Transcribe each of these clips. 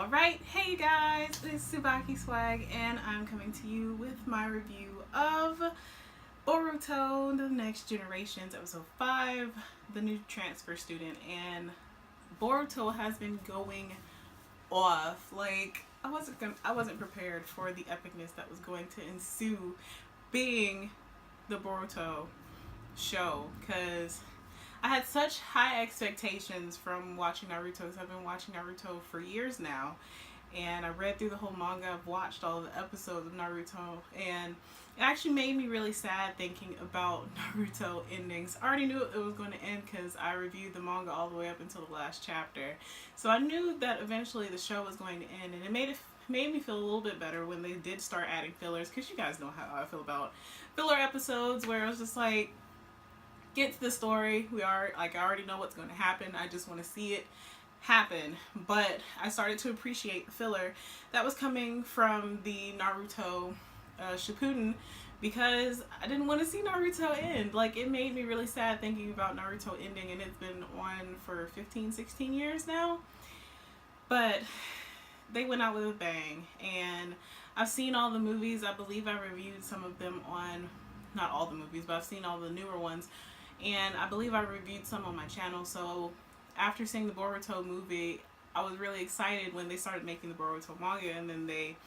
Alright, hey guys, it's TsubakiSwagg and I'm coming to you with my review of Boruto, The Next Generations, episode 5, The New Transfer Student. And Boruto has been going off. Like, I wasn't prepared for the epicness that was going to ensue being the Boruto show, because I had such high expectations from watching Naruto, because I've been watching Naruto for years now, and I read through the whole manga. I've watched all the episodes of Naruto, and it actually made me really sad thinking about Naruto endings. I already knew it was going to end because I reviewed the manga all the way up until the last chapter, so I knew that eventually the show was going to end, and it made me feel a little bit better when they did start adding fillers, because you guys know how I feel about filler episodes, where it was just like, get to the story. I already know what's going to happen. I just want to see it happen. But I started to appreciate the filler that was coming from the Naruto Shippuden, because I didn't want to see Naruto end. Like, it made me really sad thinking about Naruto ending, and it's been on for 15-16 years now. But they went out with a bang, and I've seen all the movies. I believe I reviewed some of them on, not all the movies, but I've seen all the newer ones. And I believe I reviewed some on my channel. So after seeing the Boruto movie, I was really excited when they started making the Boruto manga, and then they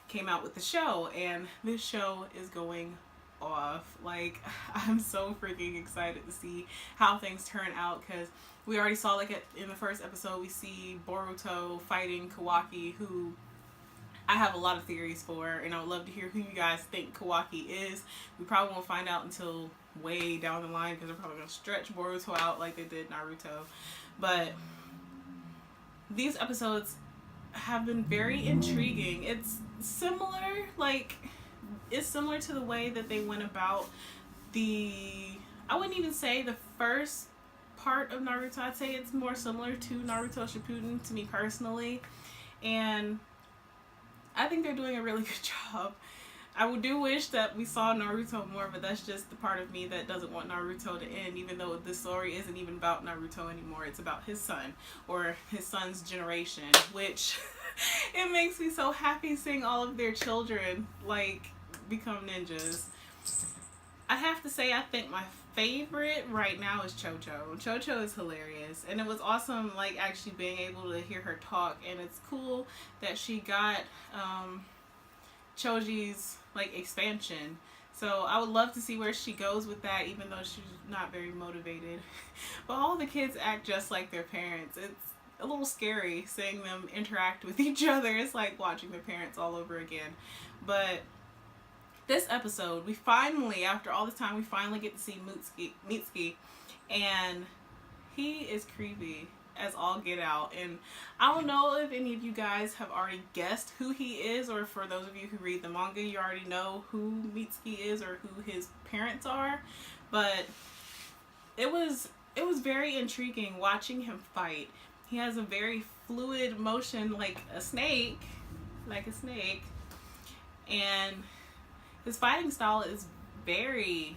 came out with the show, and this show is going off. Like, I'm so freaking excited to see how things turn out, because we already saw, like, in the first episode, we see Boruto fighting Kawaki, who I have a lot of theories for, and I would love to hear who you guys think Kawaki is. We probably won't find out until way down the line, because they're probably going to stretch Boruto out like they did Naruto. But these episodes have been very intriguing. It's similar to the way that they went about I wouldn't even say the first part of Naruto. I'd say it's more similar to Naruto Shippuden to me personally. And I think they're doing a really good job. I do wish that we saw Naruto more, but that's just the part of me that doesn't want Naruto to end, even though the story isn't even about Naruto anymore. It's about his son, or his son's generation, which it makes me so happy seeing all of their children, like, become ninjas. I have to say, I think my favorite right now is Chocho. Chocho is hilarious, and it was awesome, like, actually being able to hear her talk, and it's cool that she got Choji's, like, expansion. So I would love to see where she goes with that, even though she's not very motivated. But all the kids act just like their parents. It's a little scary seeing them interact with each other. It's like watching their parents all over again. But this episode, we finally, after all this time, we finally get to see Mitsuki, and he is creepy as all get out. And I don't know if any of you guys have already guessed who he is, or for those of you who read the manga, you already know who Mitsuki is or who his parents are. But it was very intriguing watching him fight. He has a very fluid motion, like a snake, and his fighting style is very,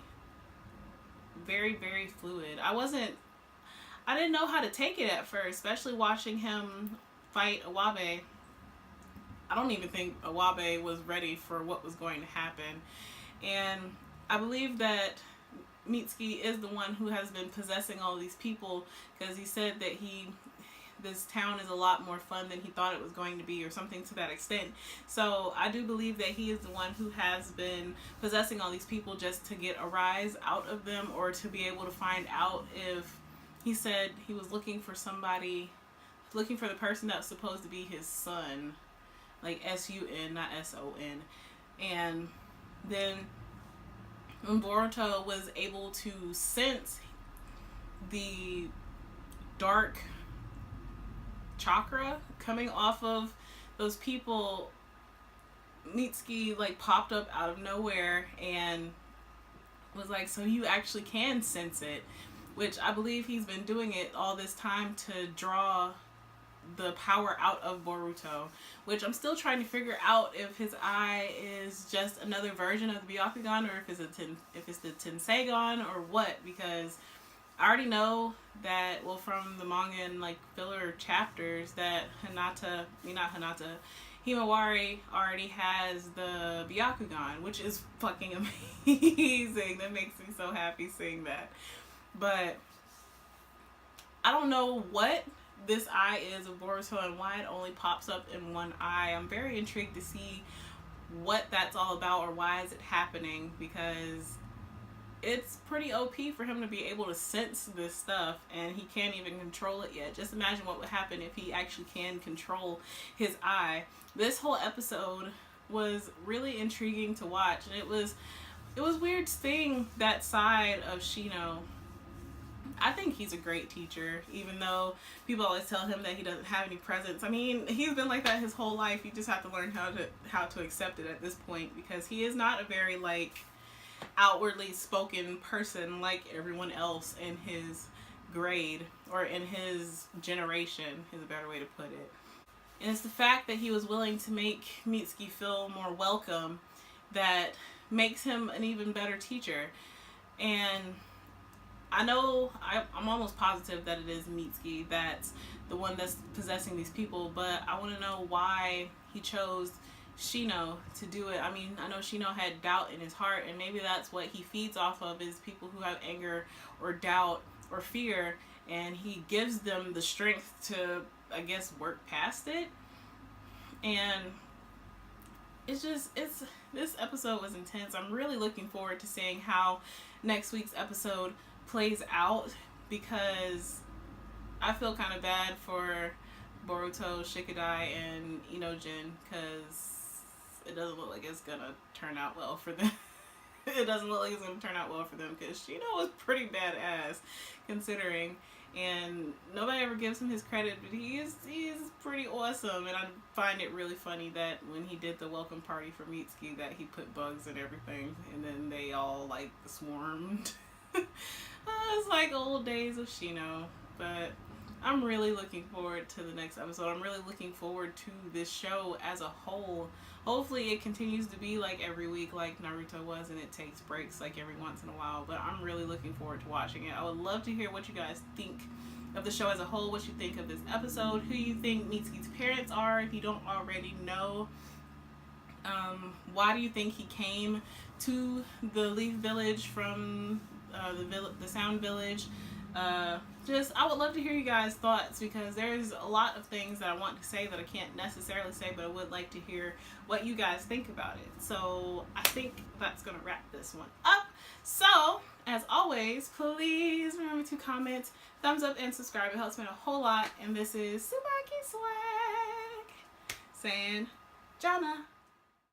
very, very fluid. I didn't know how to take it at first, especially watching him fight Awabe. I don't even think Awabe was ready for what was going to happen. And I believe that Mitsuki is the one who has been possessing all these people, because he said that this town is a lot more fun than he thought it was going to be, or something to that extent. So I do believe that he is the one who has been possessing all these people just to get a rise out of them, or to be able to find out if, he said he was looking for the person that's supposed to be his son, like S-U-N, not S-O-N. And then when Boruto was able to sense the dark chakra coming off of those people, Mitsuki, like, popped up out of nowhere and was like, so you actually can sense it. Which I believe he's been doing it all this time to draw the power out of Boruto. Which I'm still trying to figure out if his eye is just another version of the Byakugan, or if it's the Tenseigan, or what. Because I already know that, well, from the manga and like filler chapters, that Himawari already has the Byakugan, which is fucking amazing. That makes me so happy seeing that. But I don't know what this eye is of Boruto and why it only pops up in one eye. I'm very intrigued to see what that's all about or why is it happening, because it's pretty OP for him to be able to sense this stuff and he can't even control it yet. Just imagine what would happen if he actually can control his eye. This whole episode was really intriguing to watch, and it was weird seeing that side of Shino. I think he's a great teacher, even though people always tell him that he doesn't have any presence. I mean, he's been like that his whole life. You just have to learn how to accept it at this point, because he is not a very like outwardly spoken person like everyone else in his grade or in his generation is a better way to put it. And it's the fact that he was willing to make Mitsuki feel more welcome that makes him an even better teacher. And I know, I'm almost positive that it is Mitsuki that's the one that's possessing these people, but I want to know why he chose Shino to do it. I mean, I know Shino had doubt in his heart, and maybe that's what he feeds off of, is people who have anger or doubt or fear, and he gives them the strength to, I guess, work past it. And this episode was intense. I'm really looking forward to seeing how next week's episode plays out, because I feel kind of bad for Boruto, Shikadai, and Inojin, because it doesn't look like it's gonna turn out well for them. It doesn't look like it's gonna turn out well for them, because Shino was pretty badass considering, and nobody ever gives him his credit, but he is pretty awesome. And I find it really funny that when he did the welcome party for Mitsuki, that he put bugs and everything, and then they all like swarmed. It's like old days of Shino. But I'm really looking forward to the next episode. I'm really looking forward to this show as a whole. Hopefully it continues to be like every week like Naruto was, and it takes breaks like every once in a while. But I'm really looking forward to watching it. I would love to hear what you guys think of the show as a whole, what you think of this episode, who you think Mitsuki's parents are if you don't already know. Why do you think he came to the Leaf Village from the Sound Village? I would love to hear you guys' thoughts, because there's a lot of things that I want to say that I can't necessarily say, but I would like to hear what you guys think about it. So I think that's going to wrap this one up. So, as always, please remember to comment, thumbs up, and subscribe. It helps me a whole lot. And this is TsubakiSwagg saying, Jana.